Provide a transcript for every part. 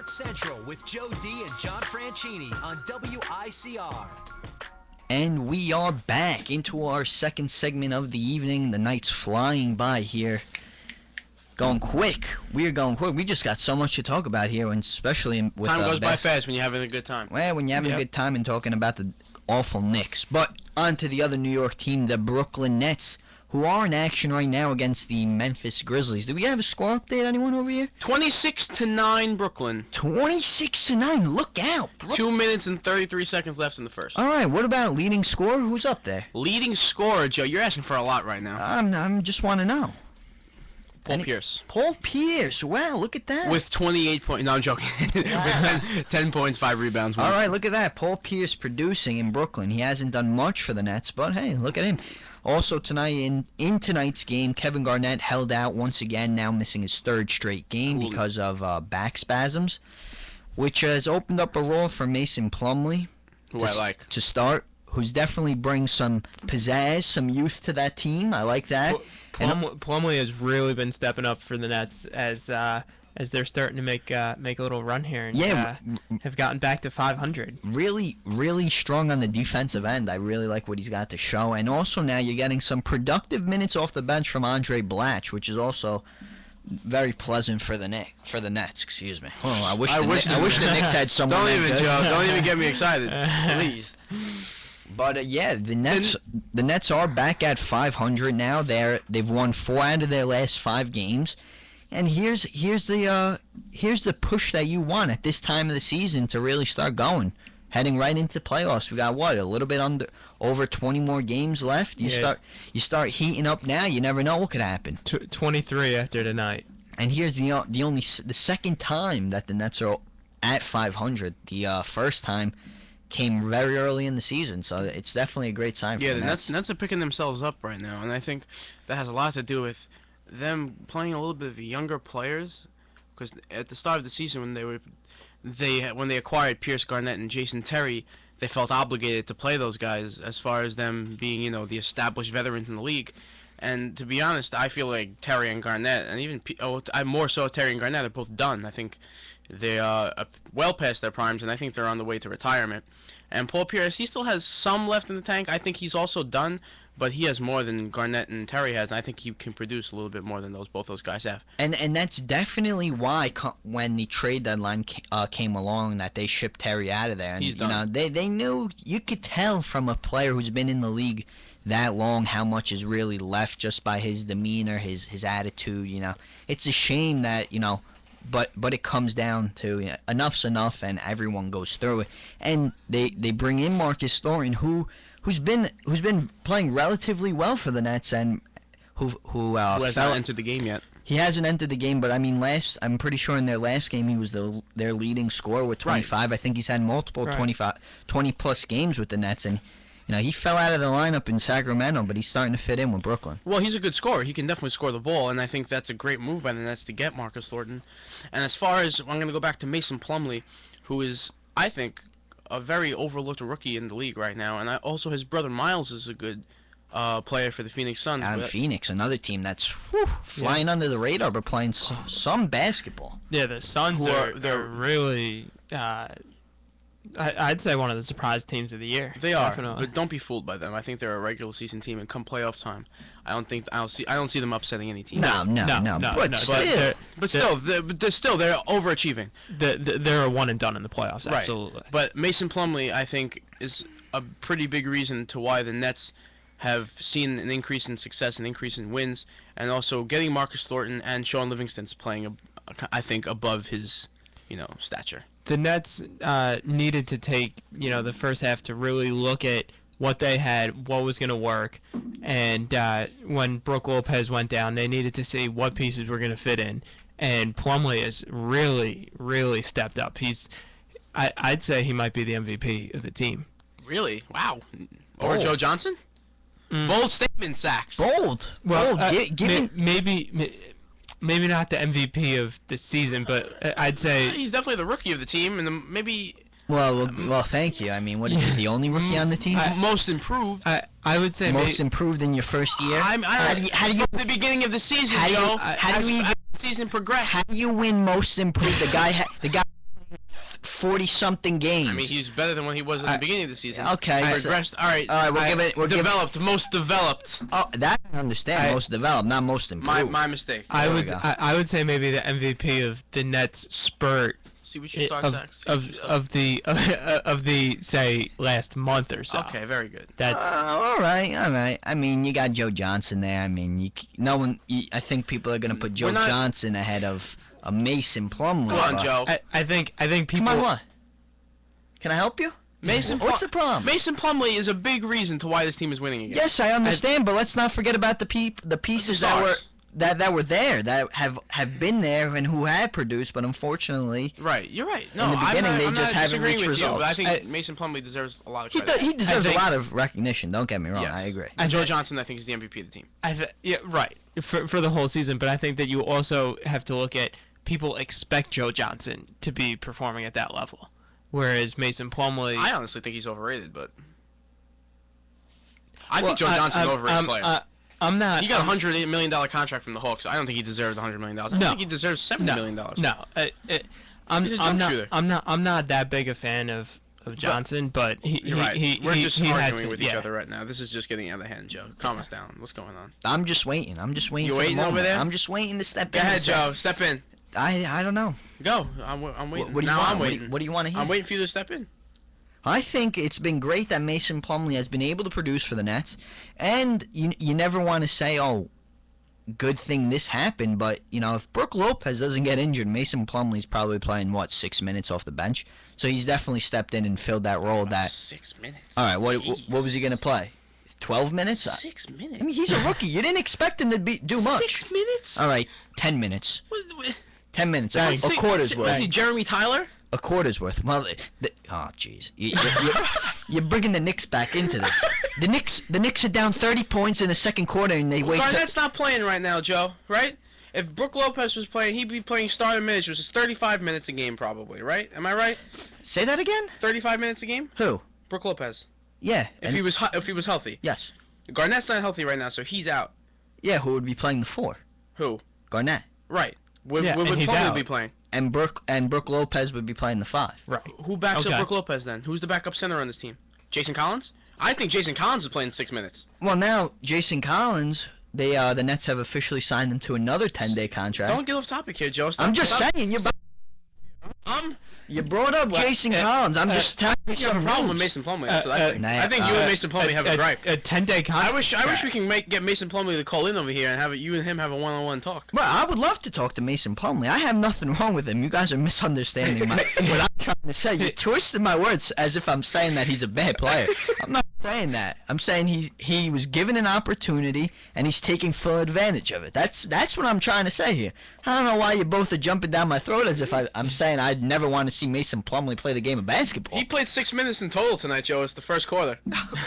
Nets Central with Joe D and John Franchini on WICR. And we are back into our second segment of the evening. The night's flying by here. Going quick. We're going quick. We just got so much to talk about here, and especially with time goes by fast when you're having a good time. Well, when you're having a good time and talking about the awful Knicks. But on to the other New York team, the Brooklyn Nets, who are in action right now against the Memphis Grizzlies. Do we have a score update, anyone over here? 26-9 Brooklyn. 26-9. Look out. 2 minutes and 33 seconds left in the first. All right, what about leading scorer? Who's up there? Leading scorer, Joe. You're asking for a lot right now. I'm just want to know. Paul Pierce. Paul Pierce. Wow, look at that. With 28 points. No, I'm joking. Wow. With 10 points, 5 rebounds. All right, look at that. Paul Pierce producing in Brooklyn. He hasn't done much for the Nets, but hey, look at him. Also tonight, in tonight's game, Kevin Garnett held out once again, now missing his third straight game because of back spasms, which has opened up a role for Mason Plumlee. Who I like. To start, who's definitely brings some pizzazz, some youth to that team. I like that. Plumlee has really been stepping up for the Nets as they're starting to make a little run here and have gotten back to 500. Really, really strong on the defensive end. I really like what he's got to show. And also now you're getting some productive minutes off the bench from Andre Blatch, which is also very pleasant for the Nets. Excuse me. Oh, I wish the Knicks had someone. Don't even, Joe. Don't even get me excited, please. But the Nets are back at 500 now. They've won 4 out of their last 5 games, and here's the push that you want at this time of the season to really start going, heading right into playoffs. We got a little bit over 20 more games left. You start heating up now. You never know what could happen. 23 after tonight. And here's the second time that the Nets are at 500. The first time came very early in the season, so it's definitely a great sign for the Nets. The Nets are picking themselves up right now, and I think that has a lot to do with them playing a little bit of the younger players, because at the start of the season when they acquired Pierce, Garnett, and Jason Terry, they felt obligated to play those guys as far as them being, the established veterans in the league. And to be honest, I feel like Terry and Garnett, and even more so Terry and Garnett, are both done. I think they are well past their primes, and I think they're on the way to retirement. And Paul Pierce, he still has some left in the tank. I think he's also done, but he has more than Garnett and Terry has, and I think he can produce a little bit more than both those guys have. And that's definitely why when the trade deadline came along that they shipped Terry out of there. And he's done. They knew, you could tell from a player who's been in the league that long how much is really left just by his demeanor, his attitude. It's a shame that but it comes down to enough's enough, and everyone goes through it. And they bring in Marcus Thornton, who's been playing relatively well for the Nets, and who has not entered the game yet. He hasn't entered the game, but I mean, I'm pretty sure in their last game he was their leading scorer with 25. Right. I think he's had multiple 20 plus games with the Nets, and he fell out of the lineup in Sacramento, but he's starting to fit in with Brooklyn. Well, he's a good scorer. He can definitely score the ball, and I think that's a great move by the Nets to get Marcus Thornton. And as far as, I'm going to go back to Mason Plumlee, who is, I think, a very overlooked rookie in the league right now. And also his brother Miles is a good player for the Phoenix Suns. And Phoenix, another team that's flying under the radar, but playing some basketball. Yeah, the Suns they're really... I'd say one of the surprise teams of the year. They are, but don't be fooled by them. I think they're a regular season team, and come playoff time, I don't see them upsetting any team. No. But still, they're overachieving. They're a one and done in the playoffs. Right. Absolutely. But Mason Plumlee, I think, is a pretty big reason to why the Nets have seen an increase in success, an increase in wins, and also getting Marcus Thornton and Sean Livingston's playing, I think, above his, stature. The Nets needed to take, the first half to really look at what they had, what was going to work, and when Brook Lopez went down, they needed to see what pieces were going to fit in, and Plumlee has really, really stepped up. I'd say he might be the MVP of the team. Really? Wow. Or Joe Johnson? Bold statement, Sachs. Bold. Well, maybe not the MVP of the season, but I'd say he's definitely the rookie of the team, and maybe. Well, thank you. I mean, what is he, the only rookie on the team? Most improved. I would say most improved in your first year. How do you the beginning of the season? How do you the season progress? How do you win most improved? The guy 40-something games. I mean, he's better than when he was at the beginning of the season. Okay. Regressed. All right. We'll give it. Most developed. Oh, that I understand. Most developed, not most improved. My mistake. I would say maybe the MVP of the Nets spurt See, we should start of the say last month or so. Okay, very good. That's all right. I mean, you got Joe Johnson there. I mean, I think people are gonna put Joe Johnson ahead of a Mason Plumlee. Come on, Joe. I think people. Come on, what? Can I help you? What's the problem? Mason Plumlee is a big reason to why this team is winning again. Yes, I understand, but let's not forget about the pieces that were there, that have been there, and who have produced, but unfortunately, right. You're right. No, in the beginning I'm they not just haven't reached with results. You, but I think Mason Plumlee deserves a lot of credit. He deserves a lot of recognition. Don't get me wrong. Yes. I agree. And Joe Johnson, I think, is the MVP of the team. Yeah, right. For the whole season, but I think that you also have to look at people expect Joe Johnson to be performing at that level, whereas Mason Plumlee. I honestly think he's overrated, but I think Joe Johnson's an overrated player. I'm not. He got a $100 million contract from the Hawks. I don't think he deserved $100 million. I think he deserves $70 million. No, I'm not that big a fan of Johnson, but you're right. We're just arguing with each yeah. other right now. This is just getting out of hand, Joe. Calm us down. What's going on? I'm just waiting. You for waiting the over moment. there? I'm just waiting to step in. Go ahead, Joe. Step in. I don't know. Go. I'm waiting. What do you now want? I'm waiting. What do you want to hear? I'm waiting for you to step in. I think it's been great that Mason Plumlee has been able to produce for the Nets, and you never want to say, oh, good thing this happened, but if Brook Lopez doesn't get injured, Mason Plumlee's probably playing 6 minutes off the bench, so he's definitely stepped in and filled that role. 6 minutes. All right, what was he gonna play? 12 minutes? 6 minutes. I mean, he's a rookie. You didn't expect him to do much. 6 minutes? All right, 10 minutes. 10 minutes. A Is quarter's worth. he Jeremy Tyler? A quarter's worth. Well, oh jeez, you're bringing the Knicks back into this. The Knicks are down 30 points in the second quarter, and they wait. Garnett's not playing right now, Joe. Right? If Brook Lopez was playing, he'd be playing starting minutes, which is 35 minutes a game, probably. Right? Am I right? Say that again. 35 minutes a game. Who? Brook Lopez. Yeah. If he was healthy. Yes. Garnett's not healthy right now, so he's out. Yeah. Who would be playing the 4? Who? Garnett. Right. Would he's Plumlee out. be playing? And Brook Lopez would be playing the 5. Right. Who backs up Brook Lopez then? Who's the backup center on this team? Jason Collins? I think Jason Collins is playing 6 minutes. Well, now Jason Collins, the Nets have officially signed him to another 10-day contract. Don't get off topic here, Joe. I'm just saying you brought up Jason Collins. I'm just telling you You have a problem with Mason Plumlee. That's what I think. nah, I think you and Mason Plumlee have a gripe. A 10-day contract. I wish we can get Mason Plumlee to call in over here and have you and him have a one-on-one talk. Well, I would love to talk to Mason Plumlee. I have nothing wrong with him. You guys are misunderstanding what I'm trying to say. You're twisting my words as if I'm saying that he's a bad player. I'm not saying that. I'm saying he was given an opportunity and he's taking full advantage of it. That's what I'm trying to say here. I don't know why you both are jumping down my throat as if I'm saying I'd never want to see Mason Plumlee play the game of basketball. He played 6 minutes in total tonight, Joe. It's the first quarter.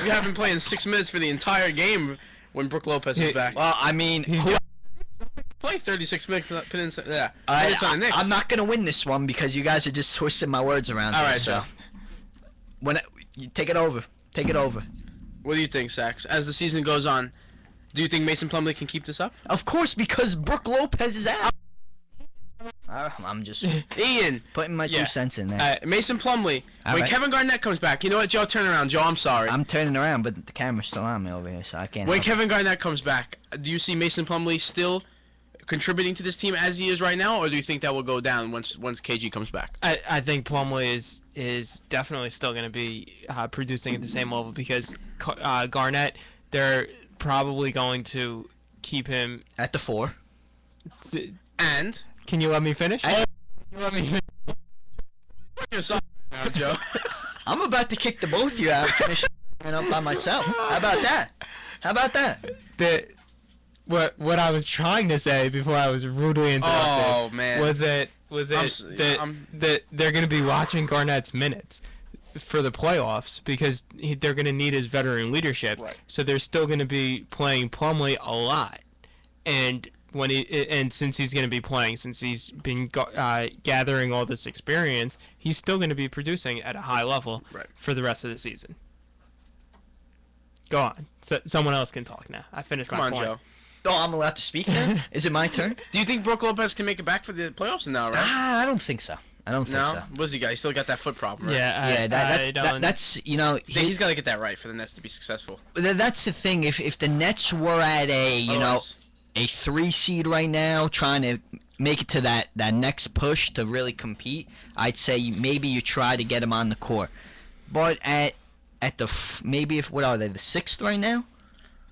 We have him playing 6 minutes for the entire game when Brook Lopez is back. Well, I mean, Play 36 minutes. Minutes on the Knicks. I'm not gonna win this one because you guys are just twisting my words around. All here, right, so you take it over. Take it over. What do you think, Sax? As the season goes on, do you think Mason Plumlee can keep this up? Of course, because Brook Lopez is out. I'm just Ian putting my 2 cents in there. Mason Plumlee. All When right. Kevin Garnett comes back, you know what, Joe? Turn around, Joe. I'm sorry. I'm turning around, but the camera's still on me over here, so I can't. When help Kevin Garnett comes back, do you see Mason Plumlee still contributing to this team as he is right now, or do you think that will go down once KG comes back? I think Plumlee is definitely still going to be producing at the same level because Garnett, they're probably going to keep him at the 4. And can you let me finish? You're sorry now, Joe. I'm about to kick the both of you out and finish up by myself. How about that? What I was trying to say before I was rudely interrupted was that they're going to be watching Garnett's minutes for the playoffs because they're going to need his veteran leadership. Right. So they're still going to be playing Plumlee a lot, and since he's going to be playing, since he's been gathering all this experience, he's still going to be producing at a high level for the rest of the season. Go on. So, someone else can talk now. I finished my point. Come on, Joe. Oh, I'm allowed to speak now? Is it my turn? Do you think Brook Lopez can make it back for the playoffs now, right? I don't think so. I don't think No, so. what's he got? He still got that foot problem, right? Yeah, That's He's got to get that right for the Nets to be successful. that's the thing. If the Nets were at a Otherwise- a 3 seed right now, trying to make it to that next push to really compete, I'd say maybe you try to get them on the court. But at the maybe if what are they, the 6th right now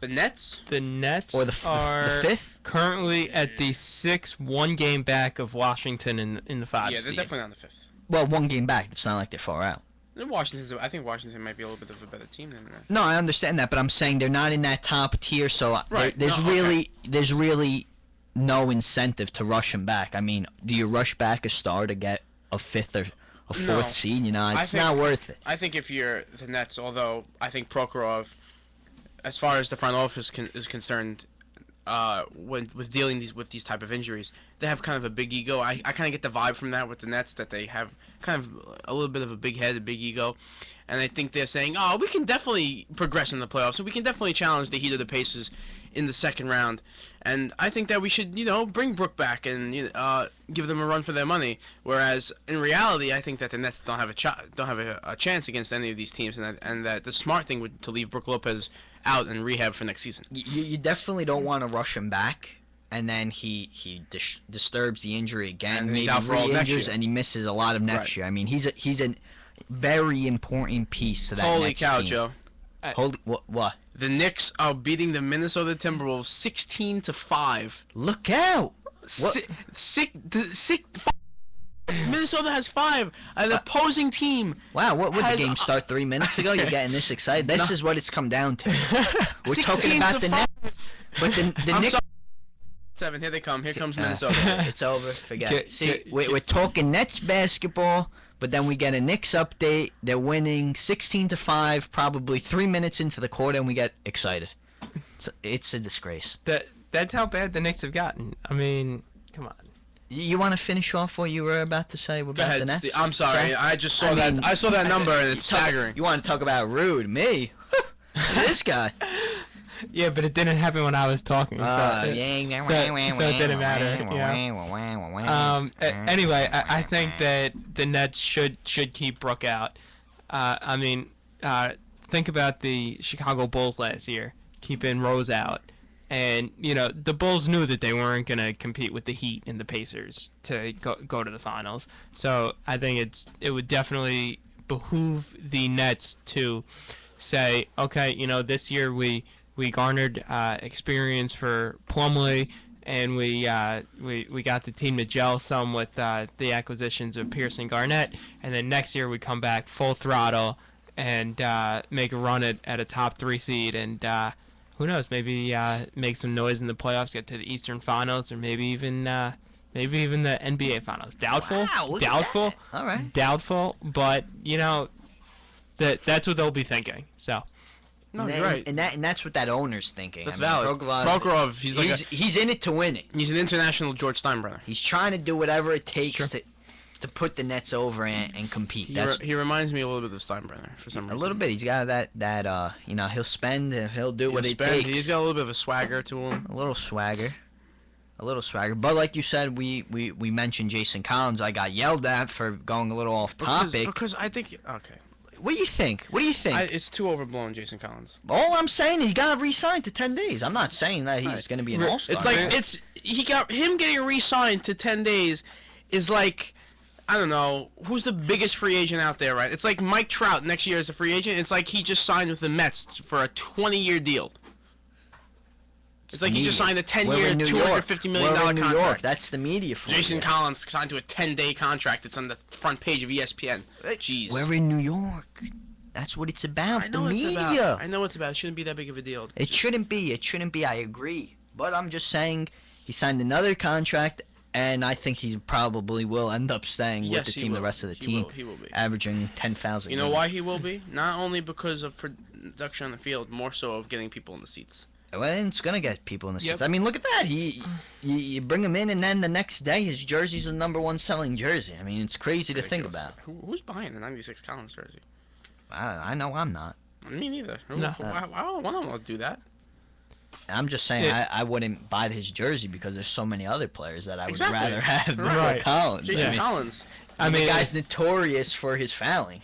The Nets? The Nets or the are 5th? currently at the 6th, 1 game back of Washington in the 5 Yeah, they're seed. definitely on the 5th. Well, 1 game back. It's not like they're far out. I think Washington might be a little bit of a better team than that. No, I understand that, but I'm saying they're not in that top tier, so Right. there's No, okay. there's really no incentive to rush them back. I mean, do you rush back a star to get a 5th or a 4th No. seed? You know, I it's think- not worth it. I think if you're the Nets, although I think Prokhorov, as far as the front office is concerned, with dealing with these type of injuries, they have kind of a big ego. I kind of get the vibe from that with the Nets that they have kind of a little bit of a big head, a big ego, and I think they're saying, "Oh, we can definitely progress in the playoffs, so we can definitely challenge the heat of the Pacers in the second round." And I think that we should, bring Brook back and give them a run for their money. Whereas in reality, I think that the Nets don't have a chance against any of these teams, and that the smart thing would to leave Brook Lopez out and rehab for next season. You definitely don't want to rush him back, and then he disturbs the injury again, And he's maybe out for all next re-injures, year. and he misses a lot of next Right. year. I mean, he's a very important piece to that Holy Nets cow, team. Joe! Holy what? The Knicks are beating the Minnesota Timberwolves 16-5. Look out! What? Minnesota has 5. An opposing team. Wow, what would the has- game start 3 minutes ago? You're getting this excited. This is what it's come down to. We're talking about the 16-5. Nets, but the I'm Knicks. sorry. 7. Here they come. Here comes Minnesota. It's over. Forget Get- it. See, get- we're talking Nets basketball, but then we get a Knicks update. They're winning 16-5, probably 3 minutes into the quarter, and we get excited. It's a disgrace. That's how bad the Knicks have gotten. I mean, come on. You want to finish off what you were about to say about Go ahead, the Nets? Steve. I'm sorry. Okay? I just saw I that. mean, I saw that number and You it's talk- staggering. You want to talk about rude? Me? This guy. Yeah, but it didn't happen when I was talking. So, so it didn't matter. Anyway, I think that the Nets should keep Brook out. Think about the Chicago Bulls last year, keeping Rose out. And, the Bulls knew that they weren't going to compete with the Heat and the Pacers to go to the finals. So I think it would definitely behoove the Nets to say, okay, this year we garnered experience for Plumlee, and we got the team to gel some with the acquisitions of Pierce and Garnett, and then next year we come back full throttle and make a run at a top 3 seed, and who knows, maybe make some noise in the playoffs, get to the Eastern Finals, or maybe even the NBA Finals. Doubtful. Wow, look at Doubtful. that. All right. Doubtful, but that's what they'll be thinking. So. No, you're right. And that's what that owner's thinking. That's I mean, valid. Prokhorov, he's in it to win it. he's an international George Steinbrenner. He's trying to do whatever it takes Sure. to put the Nets over and compete. He reminds me a little bit of Steinbrenner for some reason. a little bit. He's got that he'll spend and he'll do what it takes. He's got a little bit of a swagger to him. A little swagger. But like you said, we mentioned Jason Collins. I got yelled at for going a little off topic. Because I think okay. What do you think? It's too overblown, Jason Collins. All I'm saying is he got re-signed to 10 days. I'm not saying that he's going to be an all-star. It's like he got him getting re-signed to 10 days is like, I don't know, who's the biggest free agent out there, right? It's like Mike Trout next year as a free agent. It's like he just signed with the Mets for a 20-year deal. It's like he just signed a 10-year, $250 million We're in New York. contract. That's the media for Jason you. Collins signed to a 10-day contract. It's on the front page of ESPN. Jeez. We're in New York. That's what it's about. I know the it's media. about. I know it's about. It shouldn't be that big of a deal. It shouldn't be. I agree. But I'm just saying he signed another contract, and I think he probably will end up staying with the team the rest of the team. He will be. Averaging 10,000. You know why he will be? Not only because of production on the field, more so of getting people in the seats. Well, it's going to get people in the Yep. seats. I mean, look at that. You bring him in, and then the next day his jersey's the #1 selling jersey. I mean, it's crazy to think Ridiculous. about. Who's buying the '96 Collins jersey? I know I'm not. Me neither. No. I don't want to do that. I'm just saying I wouldn't buy his jersey because there's so many other players that I would rather have before Collins. Jason Collins. I mean, the guy's notorious for his fouling.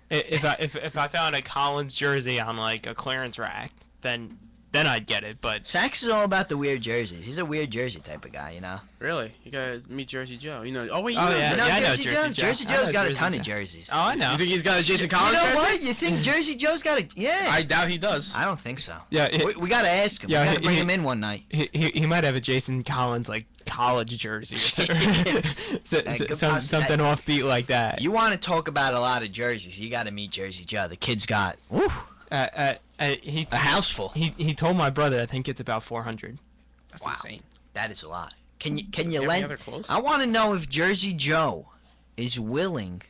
If I found a Collins jersey on like a clearance rack, then I'd get it. But Sax is all about the weird jerseys. He's a weird jersey type of guy, you know. Really? You gotta meet Jersey Joe. You know? Oh wait. I know Jersey Jersey Joe. Jersey Joe's got a ton of jerseys. Oh, I know. You think he's got a Jason Collins You know jersey? what? You think Jersey Joe's got a? Yeah. I doubt he does. I don't think so. Yeah, we gotta ask him. Yeah, we gotta bring him in one night. He might have a Jason Collins like college jersey, or something offbeat like that. You want to talk about a lot of jerseys? You got to meet Jersey Joe. The kid's got a house full. He told my brother I think it's about 400. That's insane. That is a lot. Can you Any lend? other clothes? I want to know if Jersey Joe is willing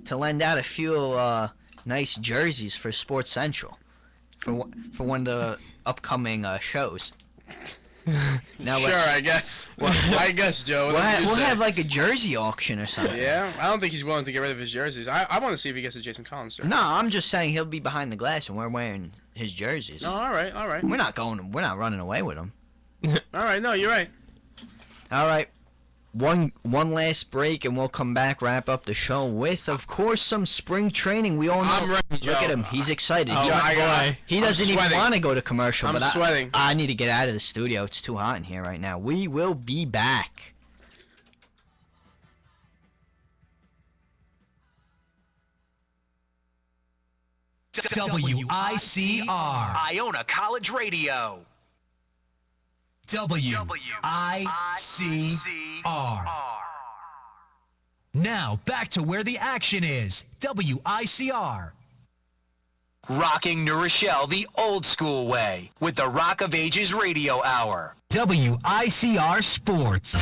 to lend out a few nice jerseys for Sports Central for one of the upcoming shows. Now, sure, I guess. I guess, Joe. We'll have like a jersey auction or something. Yeah, I don't think he's willing to get rid of his jerseys. I want to see if he gets a Jason Collins jersey. No, I'm just saying he'll be behind the glass and we're wearing his jerseys. No, all right. We're not running away with them. All right, no, you're right. All right. One last break and we'll come back, wrap up the show with, of course, some spring training. We all know. I'm ready, Joe. Look at him. He's excited. Oh, he doesn't even want to go to commercial. I'm sweating. I need to get out of the studio. It's too hot in here right now. We will be back. WICR, Iona College Radio. WICR. Now back to where the action is. WICR. Rocking New Rochelle the old school way with the Rock of Ages Radio Hour. WICR Sports.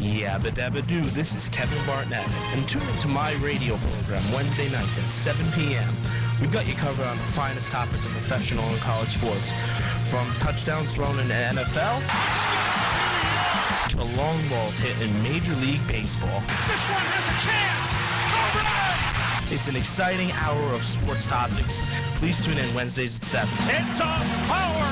Yabba dabba doo, this is Kevin Barnett, and tune into my radio program Wednesday nights at 7 p.m. We've got you covered on the finest topics of professional and college sports, from touchdowns thrown in the NFL to long balls hit in Major League Baseball. This one has a chance! Home run! It's an exciting hour of sports topics. Please tune in Wednesdays at 7. It's a power